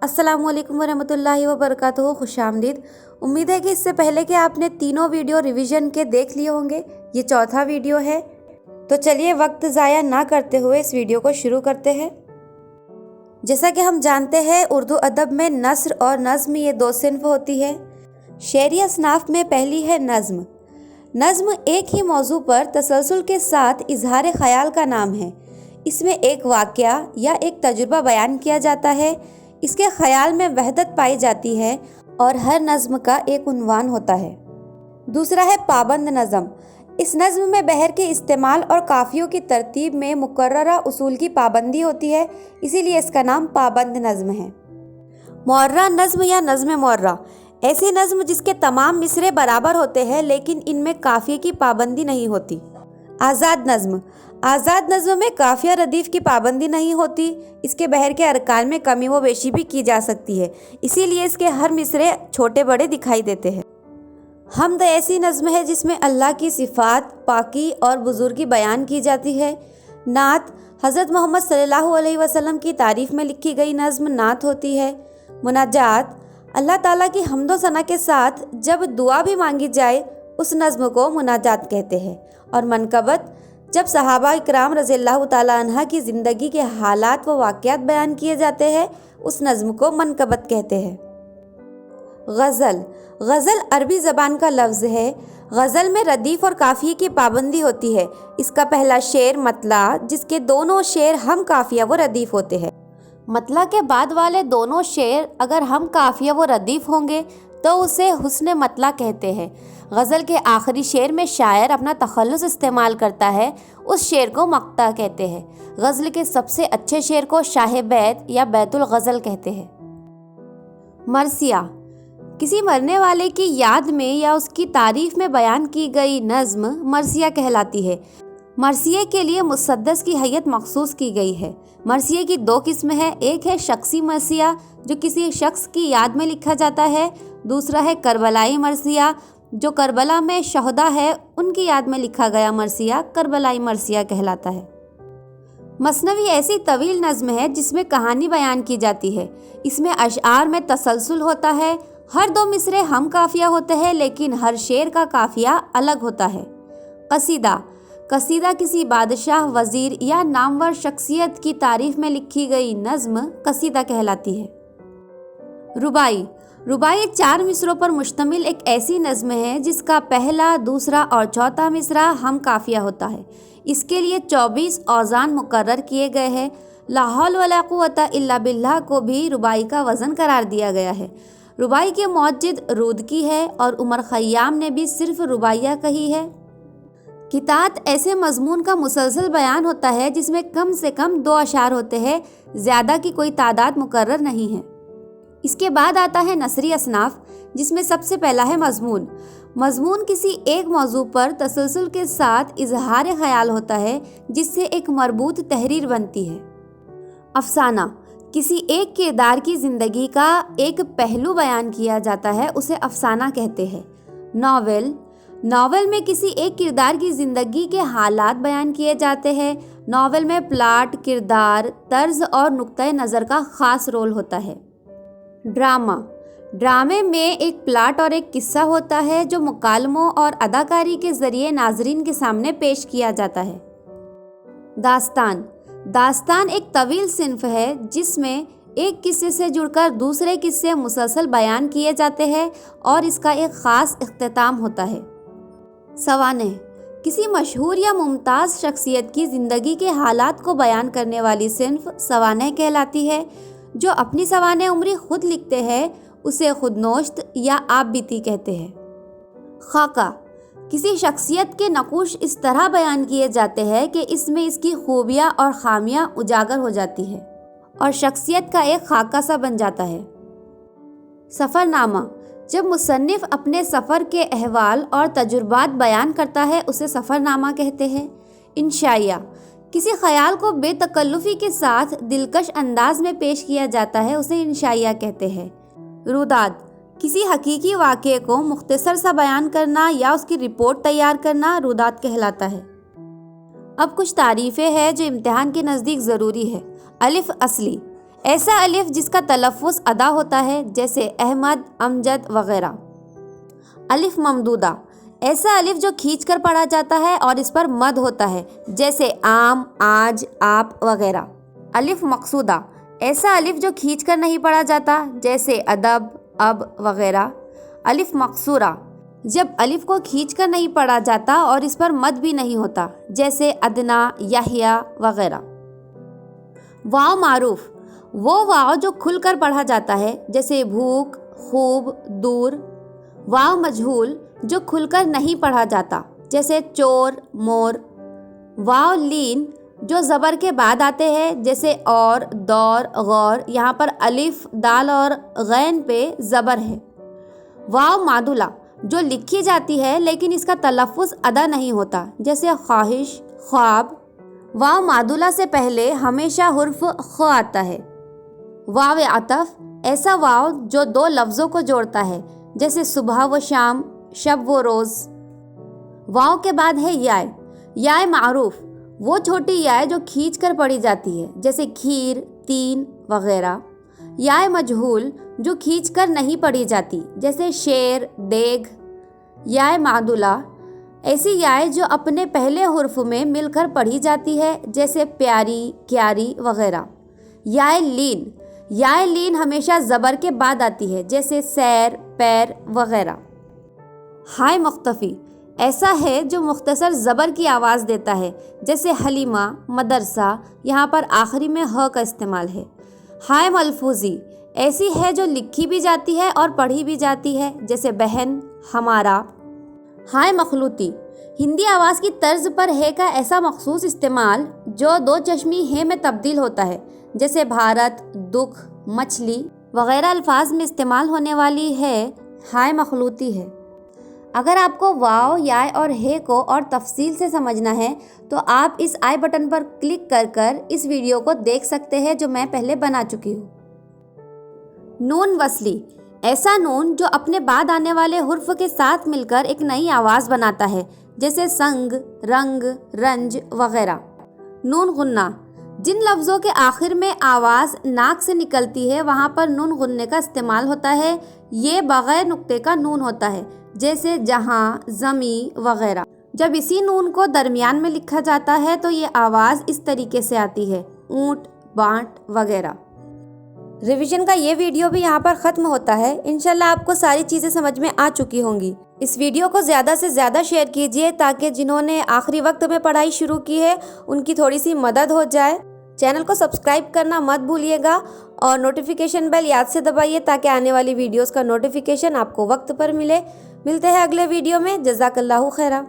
अस्सलाम वालेकुम वरहमतुल्लाहि वबरकातुहू। खुश आमदीद। उम्मीद है कि इससे पहले कि आपने तीनों वीडियो रिवीजन के देख लिए होंगे, ये चौथा वीडियो है। तो चलिए वक्त ज़ाया ना करते हुए इस वीडियो को शुरू करते हैं। जैसा कि हम जानते हैं, उर्दू अदब में नस्र और नज़्म ये दो सिन्फ होती है। शेरी असनाफ में पहली है नज़्म। नज़्म एक ही मौजू पर तसलसल के साथ इजहार ख़याल का नाम है। इसमें एक वाक़या या एक तजुर्बा बयान किया जाता है, इसके ख़याल में वहदत पाई जाती है और हर नज़्म का एक उन्वान होता है। दूसरा है पाबंद नज़्म। इस नज़्म में बहर के इस्तेमाल और काफ़ियों की तरतीब में मुकर्ररा उसूल की पाबंदी होती है, इसीलिए इसका नाम पाबंद नज़्म है। मुअर्रा नज़्म या नज़्म मुअर्रा ऐसी नज़्म जिसके तमाम मिसरे बराबर होते हैं लेकिन इनमें काफ़िये की पाबंदी नहीं होती। आज़ाद नज़्म। आज़ाद नज़्म में काफ़िया रदीफ़ की पाबंदी नहीं होती, इसके बहर के अरकान में कमी व बेशी भी की जा सकती है, इसीलिए इसके हर मिसरे छोटे बड़े दिखाई देते हैं। हम्द ऐसी नज़्म है जिसमें अल्लाह की सिफ़ात, पाकी और बुज़ुर्गी बयान की जाती है। नात हज़रत मोहम्मद सल्लल्लाहु अलैहि वसल्लम की तारीफ़ में लिखी गई नज़्म नात होती है। मुनाजात अल्लाह ताला की हम्दो सना के साथ जब दुआ भी मांगी जाए उस नज़्म को मुनाजात कहते हैं। और मनकबत जब सहाबा इकराम रज़ियल्लाहु ताला अन्हा की ज़िंदगी के हालात व वाक़यात बयान किए जाते हैं उस नज़्म को मनकबत कहते हैं। गज़ल। गज़ल अरबी ज़बान का लफ्ज़ है। गज़ल में रदीफ़ और काफ़िये की पाबंदी होती है। इसका पहला शेर मतला, जिसके दोनों शेर हम काफ़िया व रदीफ़ होते हैं। मतला के बाद वाले दोनों शेर अगर हम काफ़िया व रदीफ़ होंगे तो उसे हुस्न मतला कहते हैं। गज़ल के आखिरी शेर में शायर अपना तखल्लुस इस्तेमाल करता है, उस शेर को मक्ता कहते हैं। गज़ल के सबसे अच्छे शेर को शाह बैत या बैतुल गज़ल कहते हैं। मरसिया किसी मरने वाले की याद में या उसकी तारीफ़ में बयान की गई नज़्म मरसिया कहलाती है। मरसिये के लिए मुसद्दस की हैयत मखसूस की गई है। मरसिये की दो किस्म है, एक है शख्सी मरसिया जो किसी शख्स की याद में लिखा जाता है, दूसरा है करबलाई मरसिया जो करबला में शहदा है उनकी याद में लिखा गया मरसिया करबलाई मरसिया कहलाता है। मसनवी ऐसी तवील नज़्म है जिसमें कहानी बयान की जाती है। इसमें अशआर में तसलसल होता है, हर दो मिसरे हम काफ़िया होते हैं लेकिन हर शेर का काफ़िया अलग होता है। कसीदा। कसीदा किसी बादशाह, वज़ीर या नामवर शख्सियत की तारीफ़ में लिखी गई नज़्म कसीदा कहलाती है। रुबाई। रुबाई 4 मिसरों पर मुश्तमिल एक ऐसी नज़्म है जिसका पहला, दूसरा और चौथा मिसरा हम काफ़िया होता है। इसके लिए 24 औज़ान मुकर्रर किए गए हैं। ला हौल वला कुव्वता इल्ला बिल्लाह को भी रुबाई का वज़न करार दिया गया है। रुबाई के मौजिद रूदकी है और उमर खय्याम ने भी सिर्फ रुबाइया कही है। कितात ऐसे मज़मून का मुसलसल बयान होता है जिसमें कम से कम 2 अशार होते हैं, ज़्यादा की कोई तादाद मुकर्रर नहीं है। इसके बाद आता है नसरी असनाफ, जिसमें सबसे पहला है मज़मून। मज़मून किसी एक मौजू पर तसलसल के साथ इजहार ख़याल होता है जिससे एक मरबूत तहरीर बनती है। अफसाना किसी एक किरदार की ज़िंदगी का एक पहलू बयान किया जाता है, उसे अफसाना कहते हैं। नावल। नावल में किसी एक किरदार की ज़िंदगी के हालात बयान किए जाते हैं। नावल में प्लाट, किरदार, तर्ज और नुक्ता नज़र का ख़ास रोल होता है। ड्रामा। ड्रामे में एक प्लाट और एक किस्सा होता है जो मुकालमों और अदाकारी के ज़रिए नाजरीन के सामने पेश किया जाता है। दास्तान। दास्तान एक तवील सिन्फ है जिसमें एक किस्से से जुड़कर दूसरे किस्से मुसलसल बयान किए जाते हैं और इसका एक ख़ास इख्तिताम होता है। सवानेह। किसी मशहूर या मुमताज़ शख्सियत की ज़िंदगी के हालात को बयान करने वाली सिन्फ सवानेह कहलाती है। जो अपनी सवानेह उम्री खुद लिखते हैं उसे खुदनोश्त या आप बीती कहते हैं। खाका। किसी शख्सियत के नकूश इस तरह बयान किए जाते हैं कि इसमें इसकी खूबियाँ और खामियाँ उजागर हो जाती है और शख्सियत का एक खाका सा बन जाता है। सफ़रनामा। जब मुसन्निफ़ अपने सफ़र के अहवाल और तजुर्बात बयान करता है उसे सफ़रनामा कहते हैं। इंशाइया। किसी ख़याल को बेतकल्लुफ़ी के साथ दिलकश अंदाज में पेश किया जाता है, उसे इंशाइया कहते हैं। रुदाद। किसी हकीकी वाक़े को मुख्तसर सा बयान करना या उसकी रिपोर्ट तैयार करना रुदाद कहलाता है। अब कुछ तारीफ़ें हैं जो इम्तिहान के नज़दीक ज़रूरी है। अलिफ असली। ایسا الف جس کا تلفظ ادا ہوتا ہے جیسے احمد، امجد وغیرہ۔ الف ممدودہ، ایسا الف جو کھینچ کر پڑھا جاتا ہے اور اس پر مد ہوتا ہے جیسے عام، آج، آپ وغیرہ۔ الف مقصودہ، ایسا الف جو کھینچ کر نہیں پڑھا جاتا جیسے ادب، اب وغیرہ۔ الف مقصورہ، جب الف کو کھینچ کر نہیں پڑھا جاتا اور اس پر مد بھی نہیں ہوتا جیسے ادنا، یحییٰ وغیرہ۔ واو معروف، وہ واو جو کھل کر پڑھا جاتا ہے جیسے بھوک، خوب، دور۔ واو مجہول، جو کھل کر نہیں پڑھا جاتا جیسے چور، مور۔ واو لین، جو زبر کے بعد آتے ہیں جیسے اور، دور، غور۔ یہاں پر الف، دال اور غین پہ زبر ہے۔ واو معدولہ، جو لکھی جاتی ہے لیکن اس کا تلفظ ادا نہیں ہوتا جیسے خواہش، خواب۔ واو معدولہ سے پہلے ہمیشہ حرف خ آتا ہے۔ واو عطف، ایسا واو جو دو لفظوں کو جوڑتا ہے جیسے صبح و شام، شب و روز۔ واو کے بعد ہے یائے۔ یائے معروف، وہ چھوٹی یائے جو کھینچ کر پڑھی جاتی ہے جیسے کھیر، تین وغیرہ۔ یائے مجہول، جو کھینچ کر نہیں پڑھی جاتی جیسے شیر، دیگ۔ یائے معدولہ، ایسی یائے جو اپنے پہلے حرف میں مل کر پڑھی جاتی ہے جیسے پیاری، کیاری وغیرہ۔ یائے لین، یائے لین ہمیشہ زبر کے بعد آتی ہے جیسے سیر، پیر وغیرہ۔ ہائے مختفی، ایسا ہے جو مختصر زبر کی آواز دیتا ہے جیسے حلیمہ، مدرسہ۔ یہاں پر آخری میں ہ کا استعمال ہے۔ ہائے ملفوظی، ایسی ہے جو لکھی بھی جاتی ہے اور پڑھی بھی جاتی ہے جیسے بہن، ہمارا۔ ہائے مخلوطی، ہندی آواز کی طرز پر ہے کا ایسا مخصوص استعمال جو دو چشمی ہے میں تبدیل ہوتا ہے جیسے بھارت، دکھ، مچھلی وغیرہ الفاظ میں استعمال ہونے والی ہے ہائے مخلوطی ہے۔ اگر آپ کو واو، یائے اور ہے کو اور تفصیل سے سمجھنا ہے تو آپ اس آئی بٹن پر کلک کر کر اس ویڈیو کو دیکھ سکتے ہیں جو میں پہلے بنا چکی ہوں۔ نون وصلی، ایسا نون جو اپنے بعد آنے والے حرف کے ساتھ مل کر ایک نئی آواز بناتا ہے جیسے سنگ، رنگ، رنج وغیرہ۔ نون غنہ، جن لفظوں کے آخر میں آواز ناک سے نکلتی ہے وہاں پر نون غننے کا استعمال ہوتا ہے۔ یہ بغیر نقطے کا نون ہوتا ہے جیسے جہاں، زمیں وغیرہ۔ جب اسی نون کو درمیان میں لکھا جاتا ہے تو یہ آواز اس طریقے سے آتی ہے، اونٹ، بانٹ وغیرہ۔ ریویژن کا یہ ویڈیو بھی یہاں پر ختم ہوتا ہے۔ انشاءاللہ آپ کو ساری چیزیں سمجھ میں آ چکی ہوں گی۔ اس ویڈیو کو زیادہ سے زیادہ شیئر کیجیے تاکہ جنہوں نے آخری وقت میں پڑھائی شروع کی ہے ان کی تھوڑی سی مدد ہو جائے۔ چینل کو سبسکرائب کرنا مت بھولیے گا اور نوٹیفیکیشن بیل یاد سے دبائیے تاکہ آنے والی ویڈیوز کا نوٹیفیکیشن آپ کو وقت پر ملے۔ ملتے ہیں اگلے ویڈیو میں۔ جزاک اللہ خیرہ۔